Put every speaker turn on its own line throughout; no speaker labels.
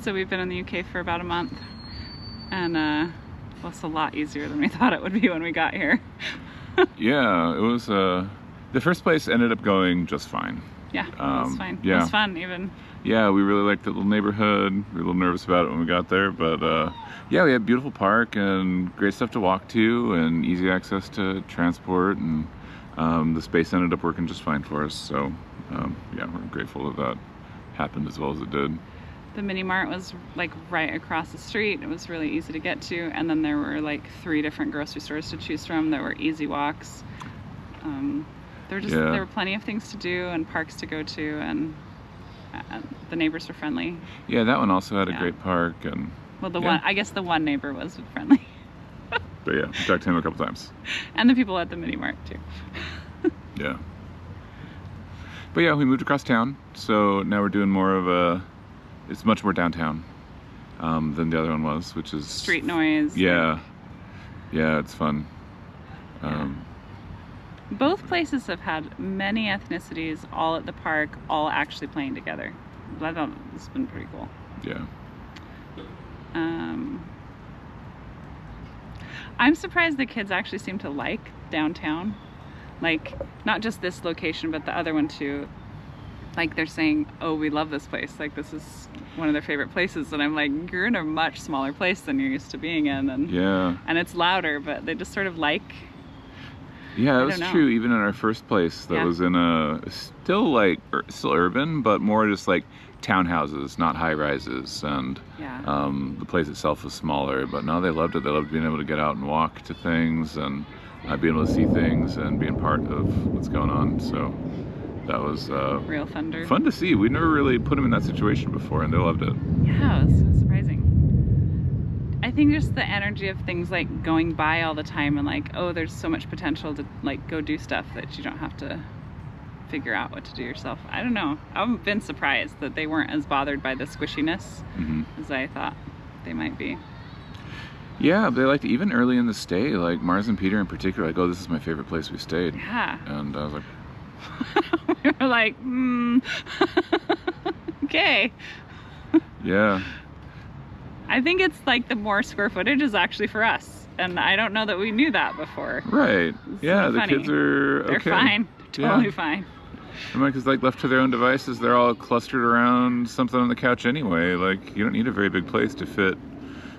So we've been in the UK for about a month, and well, it's a lot easier than we thought it would be when we got here.
Yeah, it was, the first place ended up going just fine.
Yeah, it was fine.
Yeah.
It was fun, even.
Yeah, we really liked the little neighborhood. We were a little nervous about it when we got there, but yeah, we had a beautiful park and great stuff to walk to and easy access to transport, and the space ended up working just fine for us. So yeah, we're grateful that happened as well as it did.
The mini mart was like right across the street. It was really easy to get to, and then there were like 3 different grocery stores to choose from. There were easy walks. There were plenty of things to do and parks to go to, and the neighbors were friendly.
Yeah, that one also had a great park, and
well, I guess the one neighbor was friendly.
But yeah, we talked to him a couple times.
And the people at the mini mart too.
Yeah. But yeah, we moved across town, so now we're doing more of it's much more downtown than the other one was, which is
street noise.
Yeah. Yeah, it's fun.
Both places have had many ethnicities all at the park, all actually playing together. I thought it's been pretty cool.
Yeah.
I'm surprised the kids actually seem to like downtown. Like, not just this location, but the other one too. Like, they're saying, oh, we love this place. Like, this is one of their favorite places. And I'm like, you're in a much smaller place than you're used to being in. And
yeah.
And it's louder, but they just sort of like...
Yeah, it was true. Even in our first place, that was in still urban, but more just like townhouses, not high rises, and the place itself was smaller. But no, they loved it. They loved being able to get out and walk to things, and being able to see things and being part of what's going on. So that was
real thunder.
Fun to see. We never really put them in that situation before, and they loved it.
Yeah, it was surprising. I think just the energy of things like going by all the time, and like, oh, there's so much potential to like go do stuff that you don't have to figure out what to do yourself. I don't know. I've been surprised that they weren't as bothered by the squishiness as I thought they might be.
Yeah, they liked, even early in the stay, like Mars and Peter in particular, like, oh, this is my favorite place we stayed.
Yeah.
And I was like...
we were like, okay.
Yeah.
I think it's like the more square footage is actually for us, and I don't know that we knew that before.
Right. Yeah, the kids are okay.
They're fine. Totally fine.
And Mike is like, left to their own devices, they're all clustered around something on the couch anyway. Like, you don't need a very big place to fit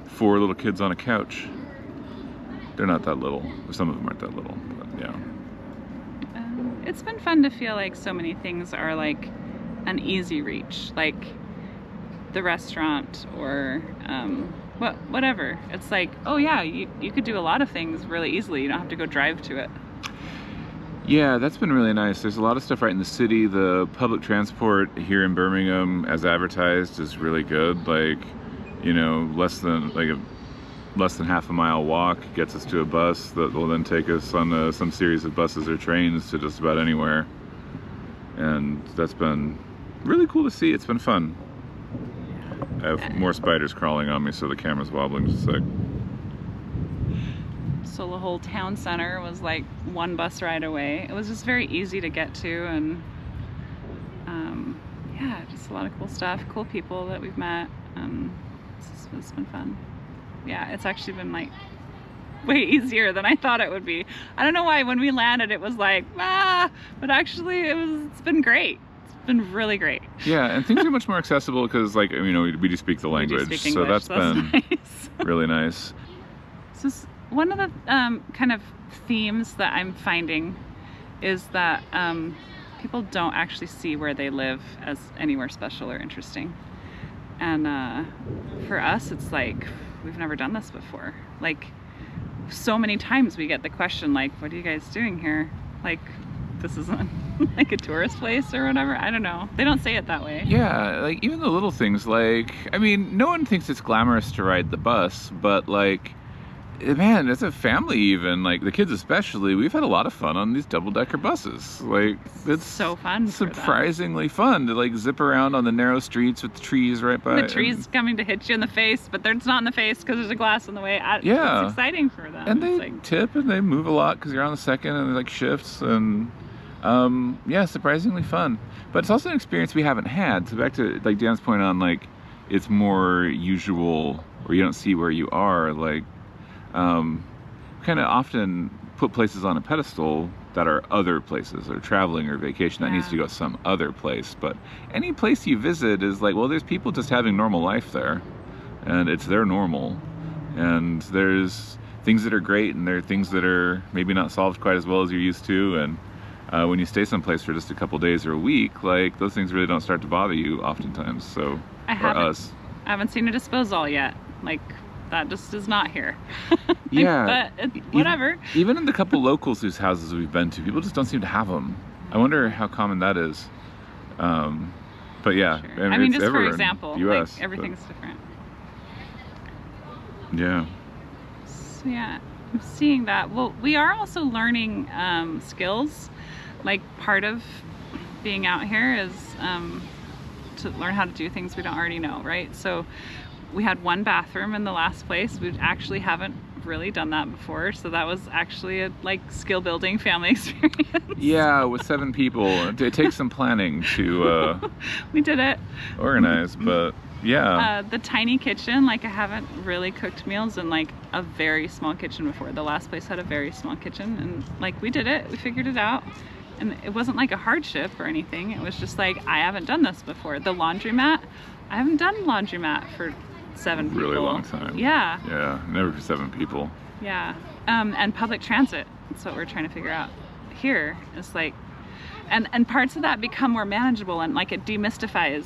4 little kids on a couch. They're not that little. Or some of them aren't that little, but yeah.
It's been fun to feel like so many things are like an easy reach. Like the restaurant or whatever. It's like, oh yeah, you could do a lot of things really easily. You don't have to go drive to it.
Yeah, that's been really nice. There's a lot of stuff right in the city. The public transport here in Birmingham, as advertised, is really good. Like, you know, less than half a mile walk gets us to a bus that will then take us on some series of buses or trains to just about anywhere. And that's been really cool to see. It's been fun. I have more spiders crawling on me, so the camera's wobbling just a sec.
So the whole town center was like 1 bus ride away. It was just very easy to get to, and yeah, just a lot of cool stuff, cool people that we've met. It's been fun. Yeah, it's actually been like way easier than I thought it would be. I don't know why when we landed it was like, but actually it's been great. It's been really great.
Yeah, and things are much more accessible because, like, you know, we do speak the language, so that's been nice. Really nice.
So one of the kind of themes that I'm finding is that people don't actually see where they live as anywhere special or interesting. And for us, it's like, we've never done this before. Like, so many times we get the question, like, what are you guys doing here? Like, this isn't like a tourist place or whatever. I don't know. They don't say it that way.
Yeah, like, even the little things, like, I mean, no one thinks it's glamorous to ride the bus, but, like, man, as a family even, like, the kids especially, we've had a lot of fun on these double-decker buses. Like, it's
so fun.
Surprisingly fun to, like, zip around on the narrow streets with the trees right by.
The trees coming to hit you in the face, but it's not in the face because there's a glass in the way.
Yeah.
It's exciting for them.
And they tip and they move a lot because you're on the second and like shifts, and yeah, surprisingly fun. But it's also an experience we haven't had. So back to like Dan's point on, like, it's more usual, or you don't see where you are, like kind of often put places on a pedestal that are other places, or traveling or vacation that needs to go some other place. But any place you visit is like, well, there's people just having normal life there, and it's their normal, and there's things that are great, and there are things that are maybe not solved quite as well as you're used to. And when you stay someplace for just a couple days or a week, like, those things really don't start to bother you oftentimes. So
I haven't seen a disposal yet. Like, that just is not here.
Yeah.
But whatever.
Even in the couple locals whose houses we've been to, people just don't seem to have them. I wonder how common that is. But yeah,
sure. I mean, just for example, US, like, everything's different.
Yeah.
So yeah, I'm seeing that. Well, we are also learning skills. Like, part of being out here is to learn how to do things we don't already know, right? So we had one bathroom in the last place. We actually haven't really done that before, so that was actually a skill building family experience.
Yeah, with 7 people, it takes some planning to
we did it.
Organize, but yeah.
The tiny kitchen, like, I haven't really cooked meals in like a very small kitchen before. The last place had a very small kitchen, and like, we did it. We figured it out, and it wasn't like a hardship or anything. It was just like, I haven't done this before. The laundromat, I haven't done laundromat for 7 people.
Really long time.
Yeah.
Yeah, never for 7 people.
Yeah. And public transit, that's what we're trying to figure out here. It's like, and parts of that become more manageable, and like, it demystifies,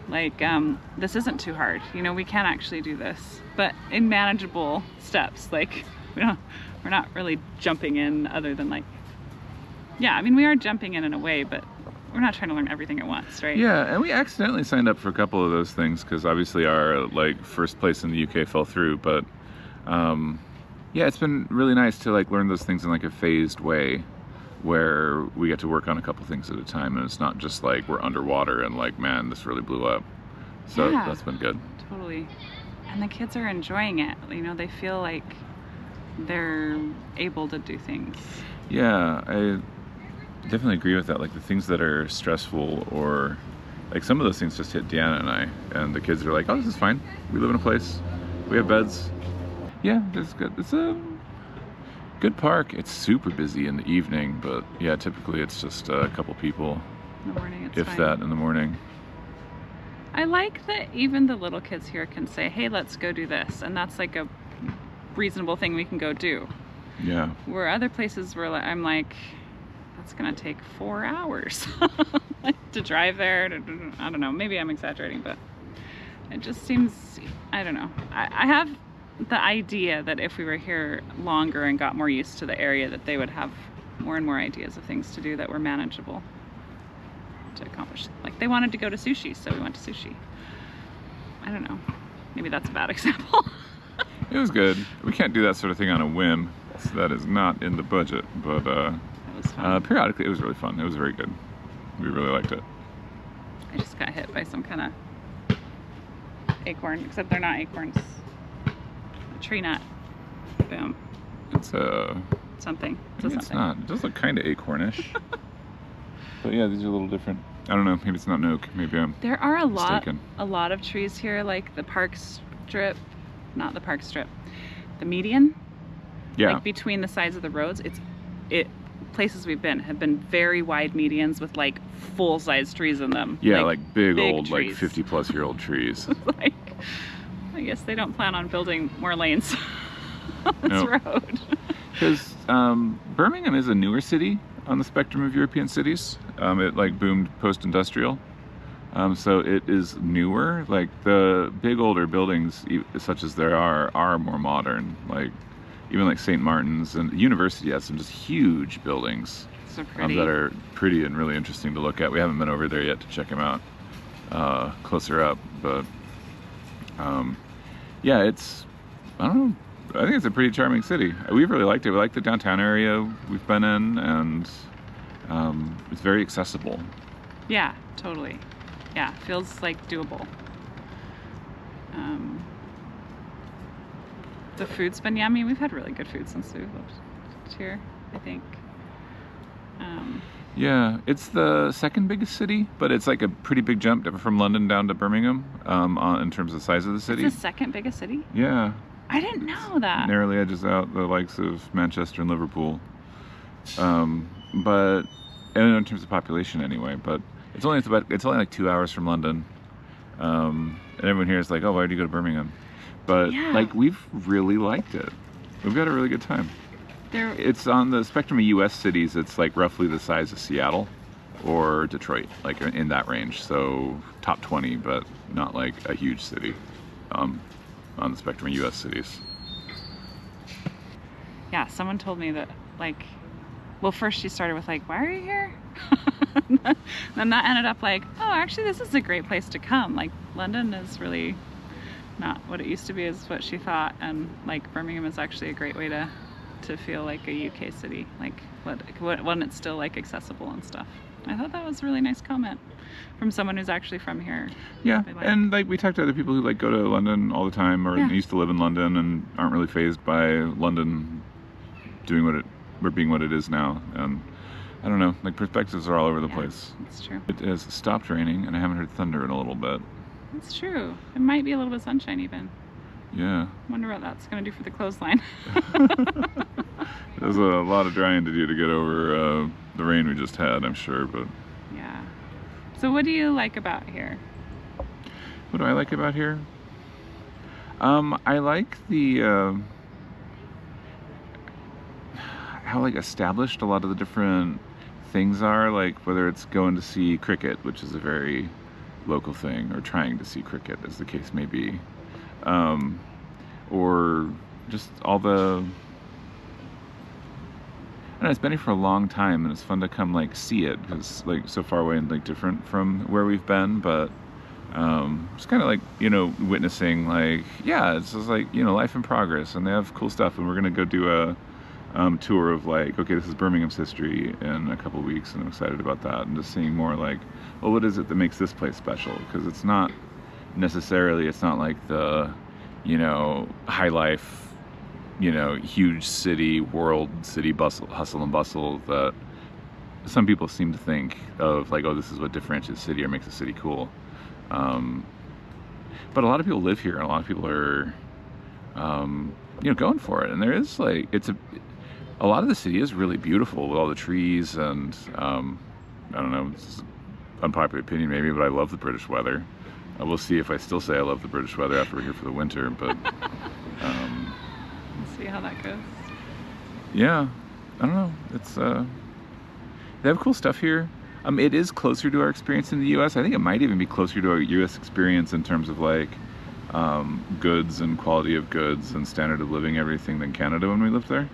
like, this isn't too hard, you know, we can actually do this, but in manageable steps. Like, we're not really jumping in, other than like, yeah, I mean, we are jumping in a way, but we're not trying to learn everything at once, right?
Yeah, and we accidentally signed up for a couple of those things because obviously our like first place in the UK fell through. But yeah, it's been really nice to like learn those things in like a phased way, where we get to work on a couple things at a time, and it's not just like we're underwater and like, man, this really blew up. So
yeah,
that's been good.
Totally. And the kids are enjoying it. You know, they feel like they're able to do things.
Yeah, I definitely agree with that. Like, the things that are stressful, or like some of those things just hit Deanna and I, and the kids are like, oh, this is fine. We live in a place. We have beds. Yeah, it's good. It's a good park. It's super busy in the evening, but yeah, typically it's just a couple people.
In the morning, it's
if
fine.
that, in the morning.
I like that even the little kids here can say, hey, let's go do this. And that's like a reasonable thing we can go do.
Yeah.
Where other places where I'm like, that's gonna take 4 hours to drive there. I don't know, maybe I'm exaggerating, but it just seems, I don't know. I have the idea that if we were here longer and got more used to the area, that they would have more and more ideas of things to do that were manageable to accomplish. Like, they wanted to go to sushi, so we went to sushi. I don't know, maybe that's a bad example.
It was good. We can't do that sort of thing on a whim, so that is not in the budget, but periodically it was really fun. It was very good. We really liked it.
I just got hit by some kind of acorn, except they're not acorns. A tree nut. Boom.
It's
something.
It's not. It does look kind of acornish. But yeah, these are a little different. I don't know. Maybe it's not an oak. Maybe I'm
There are a
mistaken.
lot of trees here, like the park strip, not the park strip, the median.
Yeah.
Like between the sides of the roads, places we've been have been very wide medians with like full-size trees in them.
Yeah, like big old,
trees.
like 50-plus-year-old trees.
Like, I guess they don't plan on building more lanes on this road.
Because Birmingham is a newer city on the spectrum of European cities. It like boomed post-industrial. So it is newer. Like, the big older buildings, such as there are more modern. Like, even like St. Martin's, and the university has some just huge buildings.
So pretty.
That are pretty and really interesting to look at. We haven't been over there yet to check them out closer up, but yeah, I don't know, I think it's a pretty charming city. We've really liked it. We like the downtown area we've been in, and it's very accessible.
Yeah, totally. Yeah, feels like doable. The food's been yummy. We've had really good food since we lived here, I think.
Yeah, it's the second biggest city, but it's like a pretty big jump from London down to Birmingham, in terms of the size of the city.
It's the second biggest city?
Yeah.
I didn't know that.
Narrowly edges out the likes of Manchester and Liverpool. But and in terms of population anyway, but it's only like 2 hours from London. And everyone here is like, oh, why do you go to Birmingham? But
Yeah.
like, we've really liked it. We've got a really good time. It's on the spectrum of U.S. cities. It's like roughly the size of Seattle or Detroit, like in that range. So top 20, but not like a huge city, on the spectrum of U.S. cities.
Yeah, someone told me that, like, well, first she started with like, why are you here? Then that ended up like, oh, actually this is a great place to come. Like, London is really not what it used to be, is what she thought, and like Birmingham is actually a great way to feel like a UK city, like when it's still like accessible and stuff. I thought that was a really nice comment from someone who's actually from here.
Yeah, and like we talk to other people who like go to London all the time, or used to live in London and aren't really fazed by London doing being what it is now. And I don't know, like perspectives are all over the place.
That's true.
It has stopped raining, and I haven't heard thunder in a little bit.
That's true. It might be a little bit of sunshine even.
Yeah.
Wonder what that's going to do for the clothesline.
There's a lot of drying to do to get over the rain we just had, I'm sure, but...
Yeah. So what do you like about here?
What do I like about here? I like the... how like established a lot of the different things are, like whether it's going to see cricket, which is a very local thing, or trying to see cricket, as the case may be. Or just all the... I don't know, it's been here for a long time, and it's fun to come like see it, because like so far away and like different from where we've been, but it's kind of like, you know, witnessing like, yeah, it's just like, you know, life in progress, and they have cool stuff, and we're gonna go do a tour of like, okay, this is Birmingham's history in a couple weeks, and I'm excited about that, and just seeing more like, well, what is it that makes this place special? Because it's not like the, you know, high life, you know, huge city, world city hustle and bustle that some people seem to think of, like, oh, this is what differentiates a city or makes a city cool. But a lot of people live here, and a lot of people are, you know, going for it. And there is like, a lot of the city is really beautiful with all the trees, and I don't know, it's unpopular opinion maybe, but I love the British weather. We'll see if I still say I love the British weather after we're here for the winter, but
We'll see how that goes.
Yeah, I don't know. It's they have cool stuff here. It is closer to our experience in the U.S. I think it might even be closer to our U.S. experience in terms of like goods and quality of goods and standard of living, everything, than Canada when we lived there.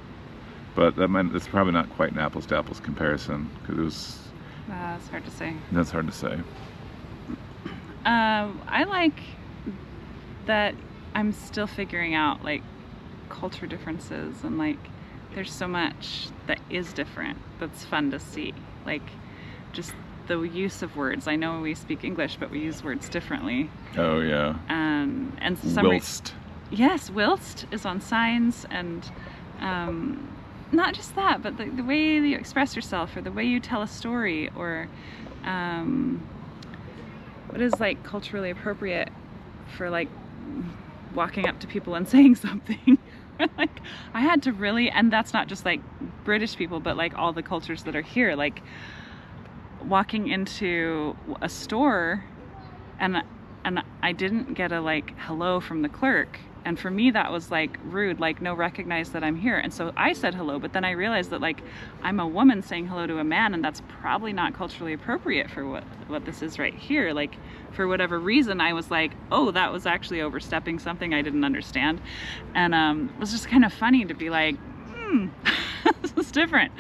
But it's probably not quite an apples to apples comparison, because it was.
That's hard to say.
That's hard to say.
I like that I'm still figuring out like culture differences, and like there's so much that is different that's fun to see, like just the use of words. I know we speak English, but we use words differently.
Oh yeah.
And some
whilst.
Yes, whilst is on signs, and not just that, but the way you express yourself, or the way you tell a story, or what is like culturally appropriate for like walking up to people and saying something. Like I had to really, and that's not just like British people, but like all the cultures that are here, like walking into a store and I didn't get a like hello from the clerk, and for me that was like rude, like no, recognize that I'm here. And so I said hello, but then I realized that like I'm a woman saying hello to a man, and that's probably not culturally appropriate for what this is right here. Like for whatever reason I was like, oh, that was actually overstepping something I didn't understand. And it was just kind of funny to be like, this is different.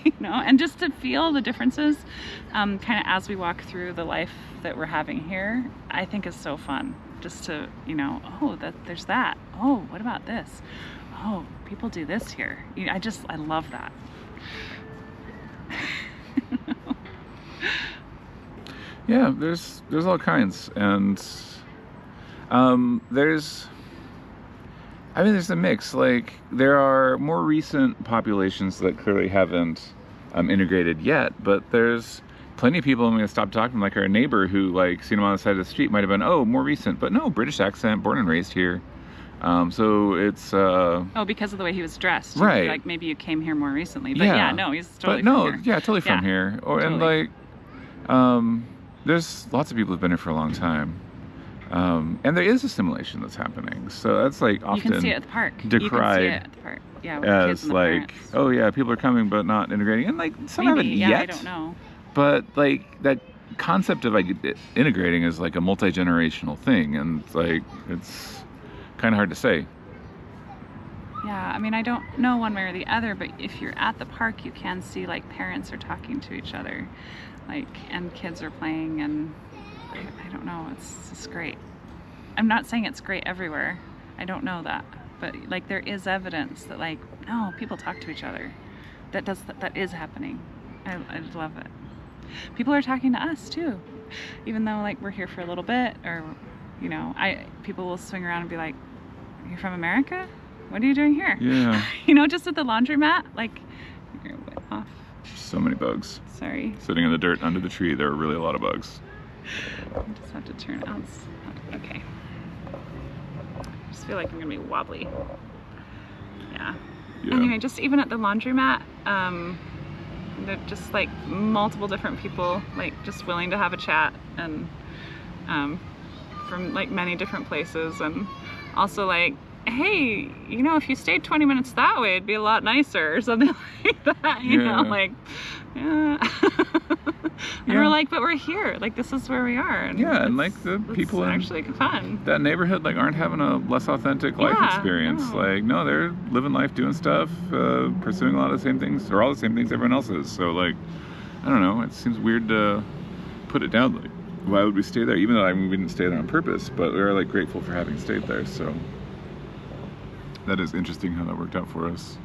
You know, and just to feel the differences kind of as we walk through the life that we're having here, I think is so fun. Just to, you know, oh, there's that. Oh, what about this? Oh, people do this here. You know, I love that.
Yeah, there's all kinds, and there's a mix. Like there are more recent populations that clearly haven't integrated yet, but there's plenty of people I'm going to stop talking, like our neighbor who, like, seen him on the side of the street might have been, oh, more recent, but no, British accent, born and raised here. So it's
oh, because of the way he was dressed,
right?
Like maybe you came here more recently, but yeah, no, he's totally
but no,
from here.
Yeah, totally from here. Or
totally.
And like, there's lots of people who've been here for a long time, and there is assimilation that's happening. So that's like often
you can see it at the park.
Decried
you can see it at the park. Yeah, with
as
kids and the
like,
parents.
oh yeah, people are coming but not integrating, and like some haven't yet.
I don't know.
But like that concept of like integrating is like a multi-generational thing, and like it's kind of hard to say.
Yeah, I mean, I don't know one way or the other, but if you're at the park, you can see like parents are talking to each other, like, and kids are playing, and I don't know, it's just great. I'm not saying it's great everywhere. I don't know that, but like there is evidence that like, no, people talk to each other. That is happening. I love it. People are talking to us too, even though like we're here for a little bit, or you know, people will swing around and be like, "You're from America? What are you doing here?"
Yeah.
You know, just at the laundromat, like, you're way off.
So many bugs.
Sorry.
Sitting in the dirt under the tree, there are really a lot of bugs.
I just have to turn out. Okay. I just feel like I'm gonna be wobbly. Yeah. Anyway, just even at the laundromat, they're just like multiple different people, like just willing to have a chat, and from like many different places, and also like, hey, you know, if you stayed 20 minutes that way, it'd be a lot nicer, or something like that, you know, like, yeah. And we're like, but we're here, like, this is where we are. And
yeah, and like the people
actually
in
fun.
That neighborhood like aren't having a less authentic life experience.
No.
Like, no, they're living life, doing stuff, pursuing a lot of the same things, or all the same things everyone else is. So like, I don't know, it seems weird to put it down. Like, why would we stay there? Even though we didn't stay there on purpose, but we are like grateful for having stayed there. So that is interesting how that worked out for us.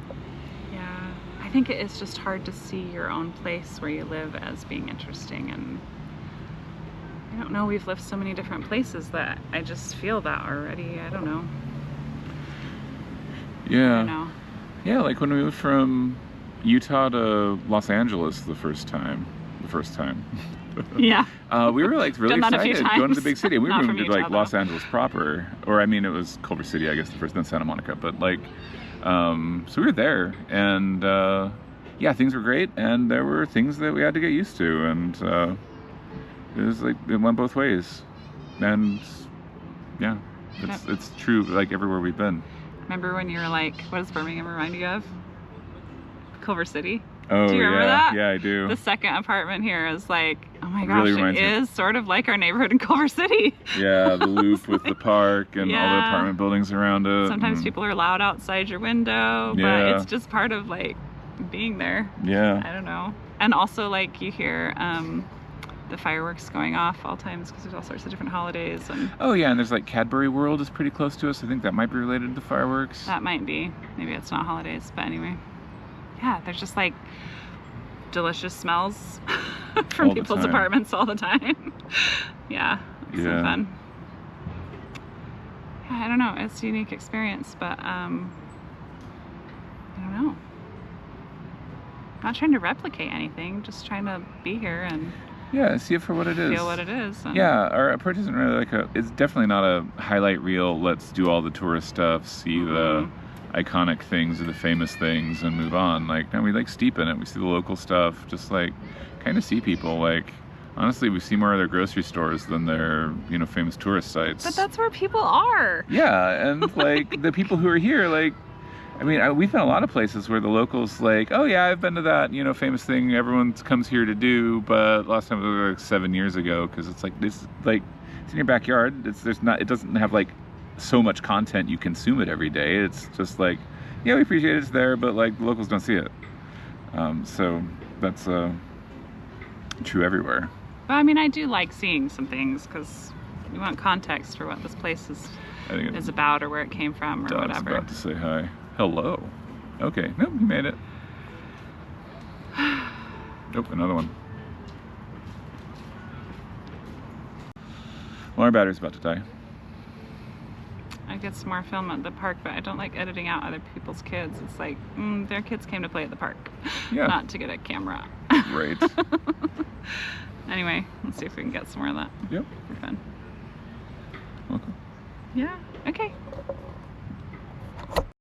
Yeah, I think it is just hard to see your own place where you live as being interesting, and I don't know, we've lived so many different places that I just feel that already. I don't know.
Yeah.
I don't know.
Yeah, like when we moved from Utah to Los Angeles the first time.
Yeah.
We were like really excited going to the big city. We
Not
moved to like
Utah,
Los
though.
Angeles proper, or I mean, it was Culver City, I guess, the first, then Santa Monica. But like, so we were there, and yeah, things were great, and there were things that we had to get used to, and it was like it went both ways, and yeah, it's true like everywhere we've been.
Remember when you were like, what does Birmingham remind you of? Culver City?
Oh,
do you remember that?
Yeah, I do.
The second apartment here is like, oh my gosh,
really reminds
it
me.
is sort of like our neighborhood in Culver City.
Yeah, the loop with the park and all the apartment buildings around it.
Sometimes people are loud outside your window, but it's just part of like being there.
Yeah.
I don't know. And also like you hear the fireworks going off all times because there's all sorts of different holidays. And
oh yeah, and there's like Cadbury World is pretty close to us. I think that might be related to fireworks.
That might be. Maybe it's not holidays, but anyway. Yeah, there's just like delicious smells from people's apartments all the time. Yeah, it's so fun. Yeah, I don't know, it's a unique experience, but I don't know. Not trying to replicate anything, just trying to be here and
yeah, see it for what it is.
Feel what it is.
Yeah, our approach isn't really like it's definitely not a highlight reel, let's do all the tourist stuff, see the iconic things or the famous things and move on. Like, no, we like steep in it. We see the local stuff, just like kind of see people. Like, honestly, we see more of their grocery stores than their, you know, famous tourist sites.
But that's where people are.
Yeah, and like the people who are here, like, I mean, we've been a lot of places where the locals like, oh yeah, I've been to that, you know, famous thing everyone comes here to do, but last time it was like 7 years ago, because it's like this, like it's in your backyard. It doesn't have like so much content you consume it every day. It's just like, yeah, we appreciate it's there, but like the locals don't see it. So that's true everywhere.
But I mean, I do like seeing some things because you want context for what this place is about or where it came from or whatever.
About to say hi. Hello. Okay. Nope, you made it. Nope, another one. Well, our battery's about to die.
I get some more film at the park, but I don't like editing out other people's kids. It's like, their kids came to play at the park,
Yeah.
not to get a camera.
Right.
Anyway, let's see if we can get some more of that.
Yep.
For fun.
Okay.
Yeah, okay.